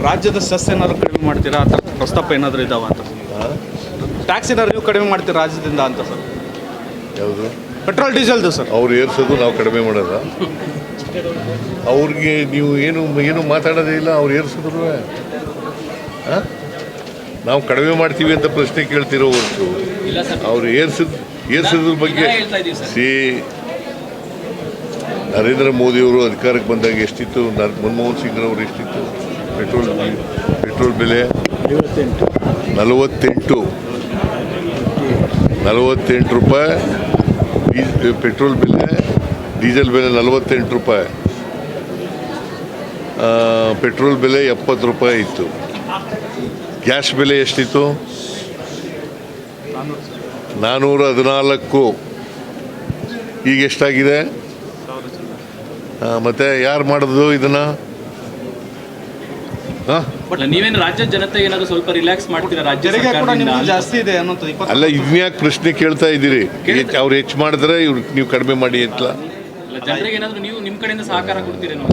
ರಾಜ್ಯದ ಸೆಸ್ ಏನಾದ್ರು ಕಡಿಮೆ ಮಾಡ್ತೀರಾ ಅಂತ ಪ್ರಸ್ತಾಪ ಏನಾದರೂ ಇದಾವ ಅಂತ? ಟ್ಯಾಕ್ಸ್ ಏನಾದ್ರು ನೀವು ಕಡಿಮೆ ಮಾಡ್ತೀರಾ ರಾಜ್ಯದಿಂದ ಅಂತ ಸರ್? ಯಾವುದು? ಪೆಟ್ರೋಲ್ ಡೀಸೆಲ್ದು ಸರ್. ಅವ್ರು ಏರ್ಸೋದು ನಾವು ಕಡಿಮೆ ಮಾಡೋದ? ಅವ್ರಿಗೆ ನೀವು ಏನು ಮಾತಾಡೋದೇ ಇಲ್ಲ. ಅವ್ರು ಏರ್ಸಿದ್ರು ನಾವು ಕಡಿಮೆ ಮಾಡ್ತೀವಿ ಅಂತ ಪ್ರಶ್ನೆ ಕೇಳ್ತಿರೋ ಹೊರತು ಅವ್ರು ಏರ್ಸಿದ್ರ ಬಗ್ಗೆ ನರೇಂದ್ರ ಮೋದಿಯವರು ಅಧಿಕಾರಕ್ಕೆ ಬಂದಾಗ ಎಷ್ಟಿತ್ತು? ಮನಮೋಹನ್ ಸಿಂಗ್ರವರು ಎಷ್ಟಿತ್ತು ಪೆಟ್ರೋಲ್ ಬೆಲೆ? 48 ರೂಪಾಯಿ ಪೆಟ್ರೋಲ್ ಬೆಲೆ, ಡೀಸೆಲ್ ಬೆಲೆ 48 ರೂಪಾಯಿ, ಪೆಟ್ರೋಲ್ ಬೆಲೆ 70 ರೂಪಾಯಿ ಇತ್ತು. ಗ್ಯಾಸ್ ಬೆಲೆ ಎಷ್ಟಿತ್ತು? 414. ಈಗ ಎಷ್ಟಾಗಿದೆ? ಮತ್ತೆ ಯಾರು ಮಾಡೋದು ಇದನ್ನ? ನೀವೇನು ರಾಜ್ಯ ಜನತೆ ಏನಾದ್ರು ಸ್ವಲ್ಪ ರಿಲ್ಯಾಕ್ಸ್ ಮಾಡ್ತೀರಾ? ರಾಜ್ಯ ಜಾಸ್ತಿ ಇದೆ ಅನ್ನೋದು ಅಲ್ಲ, ಇದ್ನ್ಯಾಕೆ ಪ್ರಶ್ನೆ ಕೇಳ್ತಾ ಇದ್ದೀರಿ? ಅವ್ರು ಹೆಚ್ಚು ಮಾಡಿದ್ರೆ ಇವ್ರು ನೀವು ಕಡಿಮೆ ಮಾಡಿ ಅಂತ ಜನರಿಗೆ ಏನಾದ್ರು ನೀವು ನಿಮ್ಮ ಕಡೆಯಿಂದ ಸಹಕಾರ ಕೊಡ್ತೀರೇನೋ?